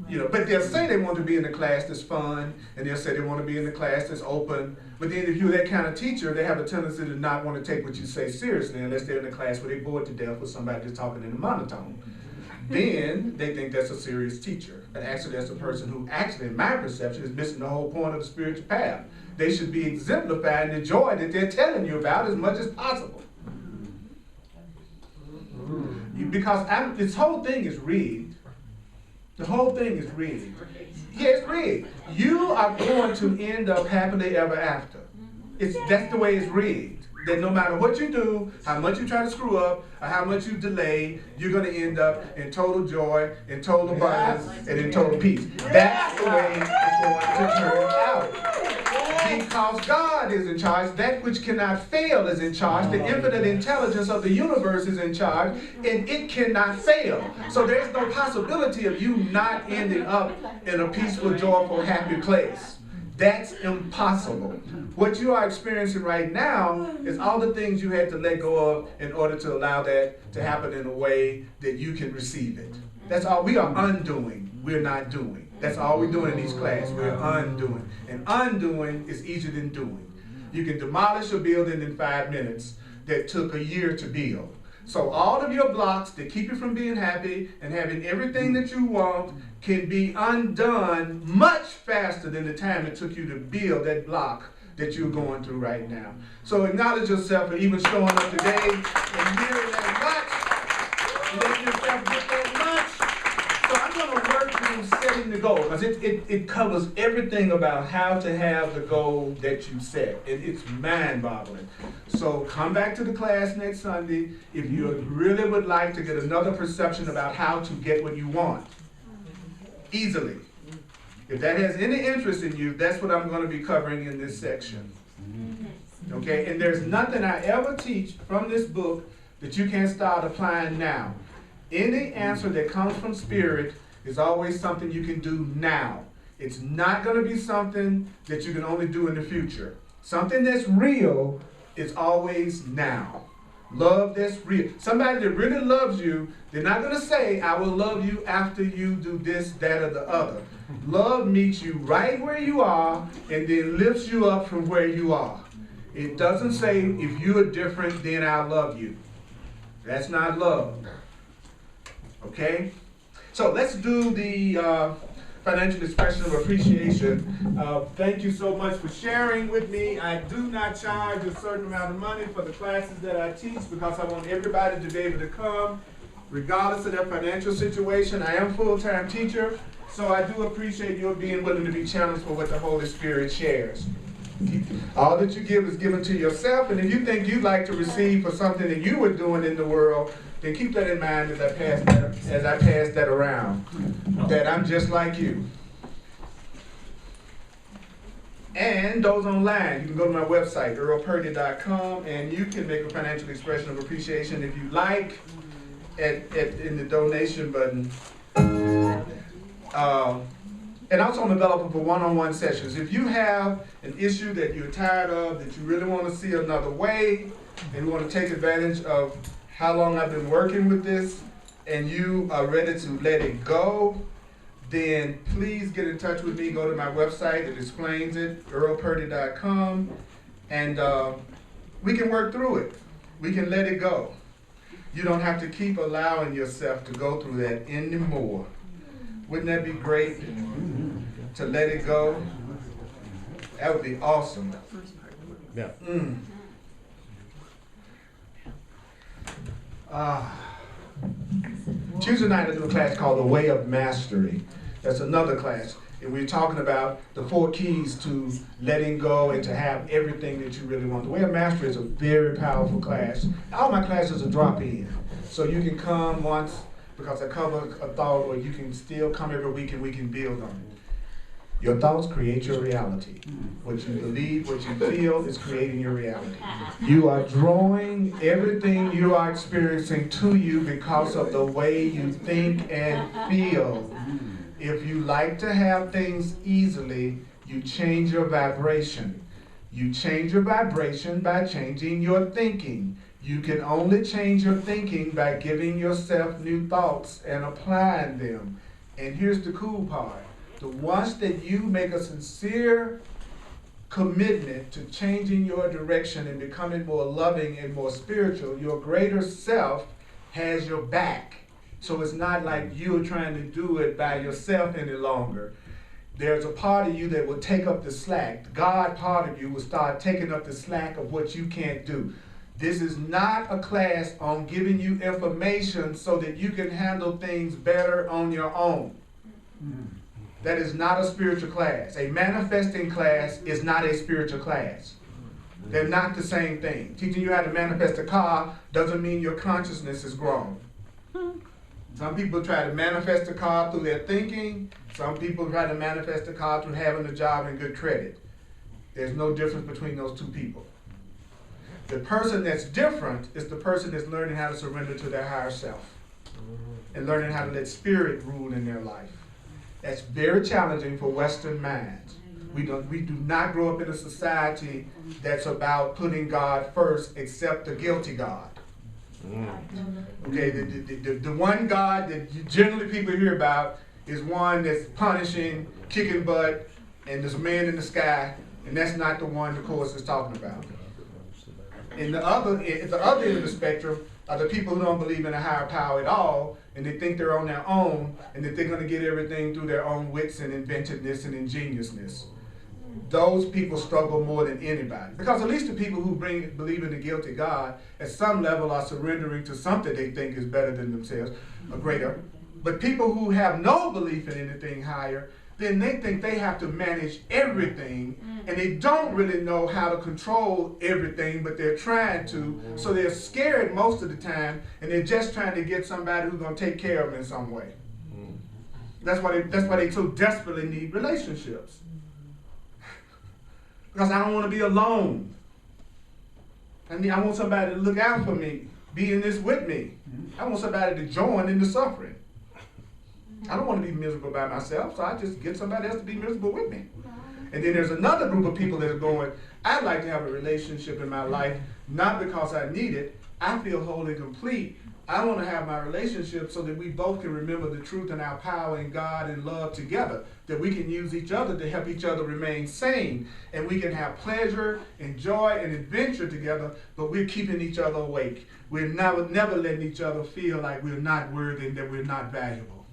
You know, but they'll say they want to be in the class that's fun, and they'll say they want to be in the class that's open. But then if you're that kind of teacher, they have a tendency to not want to take what you say seriously unless they're in a class where they're bored to death with somebody that's talking in a monotone. Then they think that's a serious teacher. But actually that's a person who actually, in my perception, is missing the whole point of the spiritual path. They should be exemplifying the joy that they're telling you about as much as possible. Because this whole thing is rigged. The whole thing is rigged. Yeah, it's rigged. You are going to end up happily ever after. That's the way it's rigged. That no matter what you do, how much you try to screw up, or how much you delay, you're going to end up in total joy, in total abundance, and in total peace. That's the way it's going to turn out. Because God is in charge, that which cannot fail is in charge, the infinite intelligence of the universe is in charge, and it cannot fail. So there's no possibility of you not ending up in a peaceful, joyful, happy place. That's impossible. What you are experiencing right now is all the things you had to let go of in order to allow that to happen in a way that you can receive it. That's all. We are undoing. We're not doing. That's all we're doing in these classes. We're undoing. And undoing is easier than doing. You can demolish a building in 5 minutes that took a year to build. So all of your blocks that keep you from being happy and having everything that you want can be undone much faster than the time it took you to build that block that you're going through right now. So acknowledge yourself for even showing up today and hearing that much, letting yourself get that much. So I'm going to work through setting the goal, because it covers everything about how to have the goal that you set. It's mind-boggling. So come back to the class next Sunday if you really would like to get another perception about how to get what you want easily. If that has any interest in you, that's what I'm going to be covering in this section. Okay? And there's nothing I ever teach from this book that you can't start applying now. Any answer that comes from Spirit is always something you can do now. It's not going to be something that you can only do in the future. Something that's real is always now. Love that's real. Somebody that really loves you, they're not going to say, I will love you after you do this, that, or the other. Love meets you right where you are and then lifts you up from where you are. It doesn't say, if you are different, then I'll love you. That's not love. Okay? So let's do the financial expression of appreciation. Thank you so much for sharing with me. I do not charge a certain amount of money for the classes that I teach because I want everybody to be able to come regardless of their financial situation. I am a full-time teacher, so I do appreciate your being willing to be challenged for what the Holy Spirit shares. All that you give is given to yourself, and if you think you'd like to receive for something that you were doing in the world, then keep that in mind as I pass that around, that I'm just like you. And those online, you can go to my website, earlpurdy.com, and you can make a financial expression of appreciation if you like in the donation button. And also I'm available for one-on-one sessions. If you have an issue that you're tired of, that you really want to see another way, and you want to take advantage of how long I've been working with this, and you are ready to let it go, then please get in touch with me. Go to my website, it explains it, earlpurdy.com, and we can work through it. We can let it go. You don't have to keep allowing yourself to go through that anymore. Wouldn't that be great to let it go? That would be awesome. Yeah. Tuesday night I do a class called The Way of Mastery. That's another class. And we're talking about the 4 keys to letting go and to have everything that you really want. The Way of Mastery is a very powerful class. All my classes are drop-in. So you can come once, because I cover a thought, or you can still come every week and we can build on it. Your thoughts create your reality. What you believe, what you feel is creating your reality. You are drawing everything you are experiencing to you because of the way you think and feel. If you like to have things easily, you change your vibration. You change your vibration by changing your thinking. You can only change your thinking by giving yourself new thoughts and applying them. And here's the cool part. The once that you make a sincere commitment to changing your direction and becoming more loving and more spiritual, your greater self has your back. So it's not like you're trying to do it by yourself any longer. There's a part of you that will take up the slack. The God part of you will start taking up the slack of what you can't do. This is not a class on giving you information so that you can handle things better on your own. That is not a spiritual class. A manifesting class is not a spiritual class. They're not the same thing. Teaching you how to manifest a car doesn't mean your consciousness is grown. Some people try to manifest a car through their thinking. Some people try to manifest a car through having a job and good credit. There's no difference between those two people. The person that's different is the person that's learning how to surrender to their higher self and learning how to let spirit rule in their life. That's very challenging for Western minds. We do not grow up in a society that's about putting God first, except the guilty God. Okay, the one God that generally people hear about is one that's punishing, kicking butt, and there's a man in the sky, and that's not the one the Course is talking about. And the other end of the spectrum are the people who don't believe in a higher power at all, and they think they're on their own, and that they're going to get everything through their own wits and inventiveness and ingeniousness. Those people struggle more than anybody. Because at least the people who believe in the guilty God, at some level are surrendering to something they think is better than themselves, or greater. But people who have no belief in anything higher, then they think they have to manage everything, and they don't really know how to control everything, but they're trying to. So they're scared most of the time, and they're just trying to get somebody who's going to take care of them in some way. That's why they so desperately need relationships. Because I don't want to be alone. I want somebody to look out for me, be in this with me. I want somebody to join in the suffering. I don't want to be miserable by myself, so I just get somebody else to be miserable with me. And then there's another group of people that are going, I'd like to have a relationship in my life, not because I need it. I feel whole and complete. I want to have my relationship so that we both can remember the truth and our power in God and love together, that we can use each other to help each other remain sane, and we can have pleasure and joy and adventure together, but we're keeping each other awake. We're never letting each other feel like we're not worthy and that we're not valuable.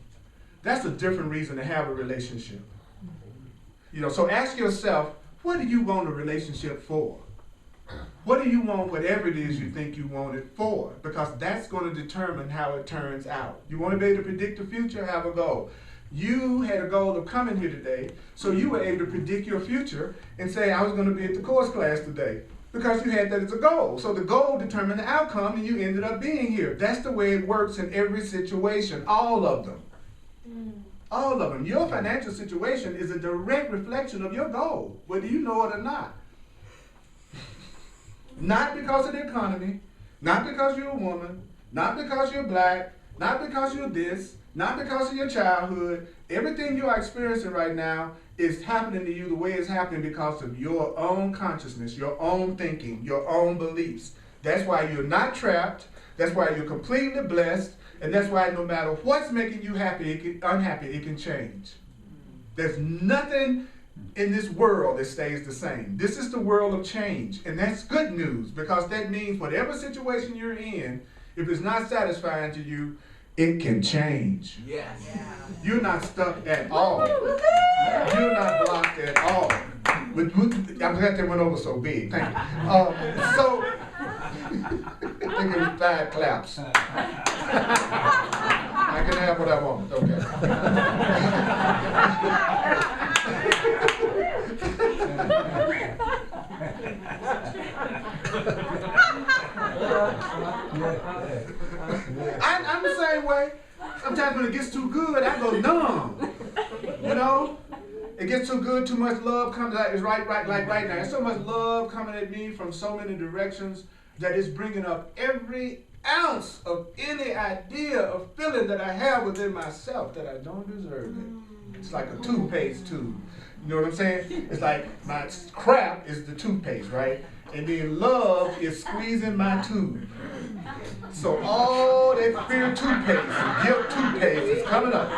That's a different reason to have a relationship. So ask yourself, what do you want a relationship for? What do you want, whatever it is you think you want it for? Because that's going to determine how it turns out. You want to be able to predict the future? Have a goal. You had a goal of coming here today, so you were able to predict your future and say, I was going to be at the course class today, because you had that as a goal. So the goal determined the outcome, and you ended up being here. That's the way it works in every situation, all of them. All of them. Your financial situation is a direct reflection of your goal, whether you know it or not. Not because of the economy, not because you're a woman, not because you're black, not because you're this, not because of your childhood. Everything you are experiencing right now is happening to you the way it's happening because of your own consciousness, your own thinking, your own beliefs. That's why you're not trapped. That's why you're completely blessed. And that's why no matter what's making you unhappy, it can change. There's nothing in this world that stays the same. This is the world of change. And that's good news, because that means whatever situation you're in, if it's not satisfying to you, it can change. Yes. Yeah. You're not stuck at all. You're not blocked at all. I'm glad that went over so big. Thank you. So, I think it was 5 claps. I can have what I want. Okay. I'm the same way. Sometimes when it gets too good, I go numb. It gets too good, too much love comes out. It's right now. There's so much love coming at me from so many directions that it's bringing up every ounce of any idea of feeling that I have within myself that I don't deserve it. It's like a toothpaste tube. You know what I'm saying? It's like my crap is the toothpaste, right? And then love is squeezing my tube. So all that fear toothpaste, guilt toothpaste is coming up.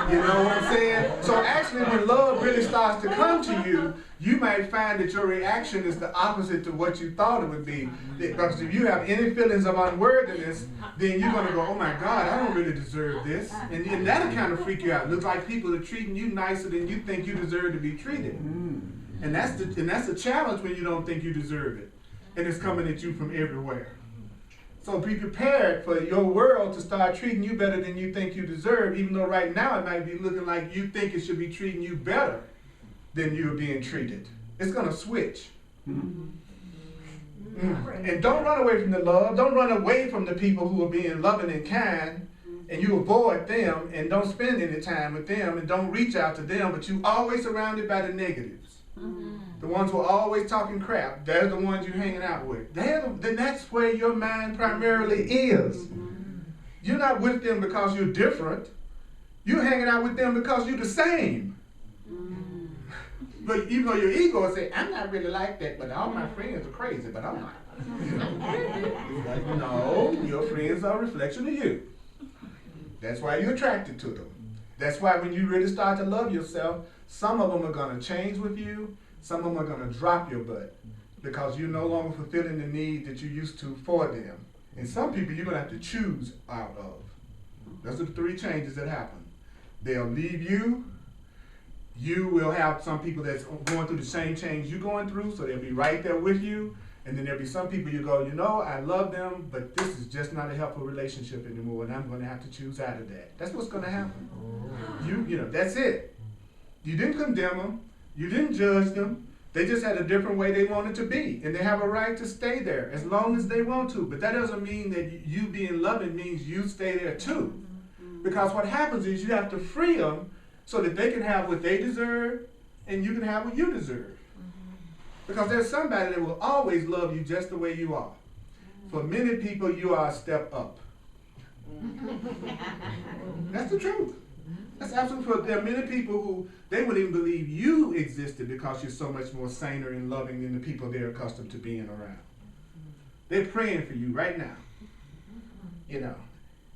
You know what I'm saying? So actually when love really starts to come to you, you might find that your reaction is the opposite to what you thought it would be. Because if you have any feelings of unworthiness, then you're going to go, oh my God, I don't really deserve this. And then that'll kind of freak you out. It looks like people are treating you nicer than you think you deserve to be treated. And that's the challenge when you don't think you deserve it. And it's coming at you from everywhere. So be prepared for your world to start treating you better than you think you deserve, even though right now it might be looking like you think it should be treating you better than you're being treated. It's going to switch. And don't run away from the love. Don't run away from the people who are being loving and kind, and you avoid them and don't spend any time with them and don't reach out to them, but you always surrounded by the negatives. The ones who are always talking crap, they're the ones you're hanging out with. Then that's where your mind primarily is. You're not with them because you're different. You're hanging out with them because you're the same. But even though your ego will say, I'm not really like that, but all my friends are crazy, but I'm not. No, your friends are a reflection of you. That's why you're attracted to them. That's why when you really start to love yourself, some of them are going to change with you. Some of them are going to drop your butt because you're no longer fulfilling the need that you used to for them. And some people you're going to have to choose out of. Those are the three changes that happen. They'll leave you. You will have some people that's going through the same change you're going through, so they'll be right there with you. And then there'll be some people you go, you know, I love them, but this is just not a helpful relationship anymore, and I'm going to have to choose out of that. That's what's going to happen. You know, that's it. You didn't condemn them. You didn't judge them. They just had a different way they wanted to be, and they have a right to stay there as long as they want to. But that doesn't mean that you being loving means you stay there too. Because what happens is you have to free them so that they can have what they deserve and you can have what you deserve. Because there's somebody that will always love you just the way you are. For many people, you are a step up. That's the truth. That's absolutely true. There are many people who, they wouldn't even believe you existed because you're so much more saner and loving than the people they're accustomed to being around. They're praying for you right now. You know,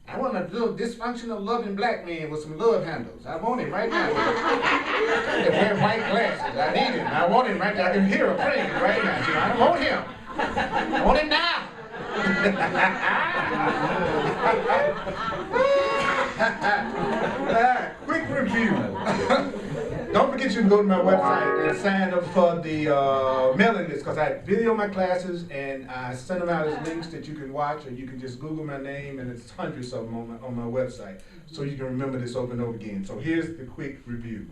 I want a little dysfunctional, loving black man with some love handles. I want him right now. They wear white glasses. I need him. I want him right now. I can hear her praying right now. You know, I want him. I want him now. Quick review. Don't forget you can go to my website and sign up for the mailing list because I video my classes and I send them out as links that you can watch, or you can just Google my name and it's hundreds of them on my website so you can remember this over and over again. So here's the quick review.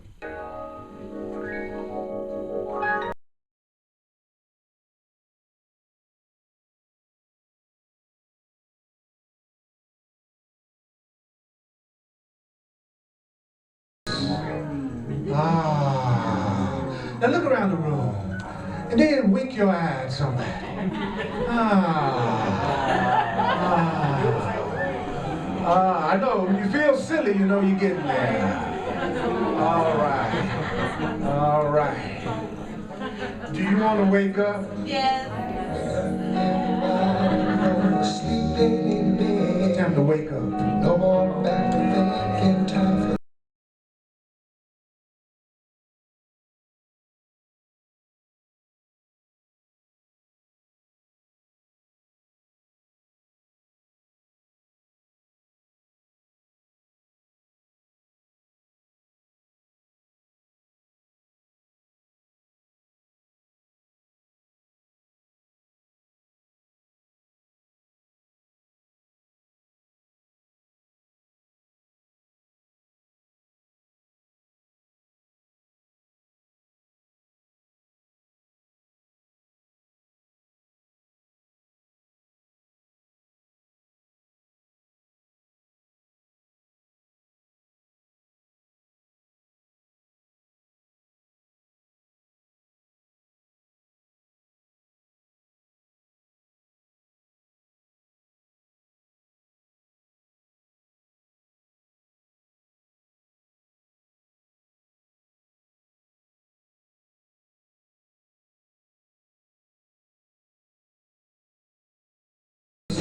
Now look around the room and then wink your eye at somebody. I know, when you feel silly, you know you're getting there. All right. Do you want to wake up? Yes. It's time to wake up. No more back to thinking time.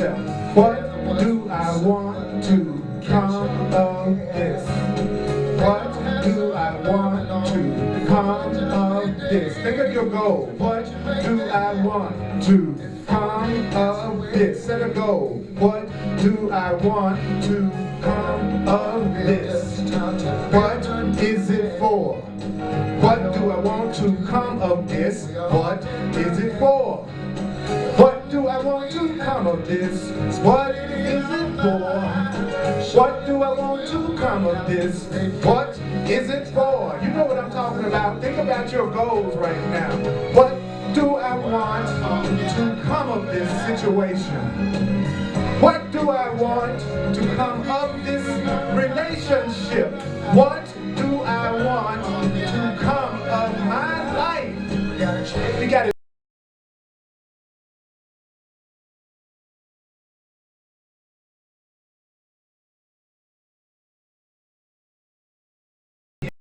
yourself, what do I want to come of this? What do I want to come of this? Think of your goal. What do I want to come of this? Set a goal. What do I want to come of this? What is it for? What do I want to come of this? What is it for? What do I want to come of this? What is it for? What do I want to come of this? What is it for? You know what I'm talking about. Think about your goals right now. What do I want to come of this situation? What do I want to come of this relationship? What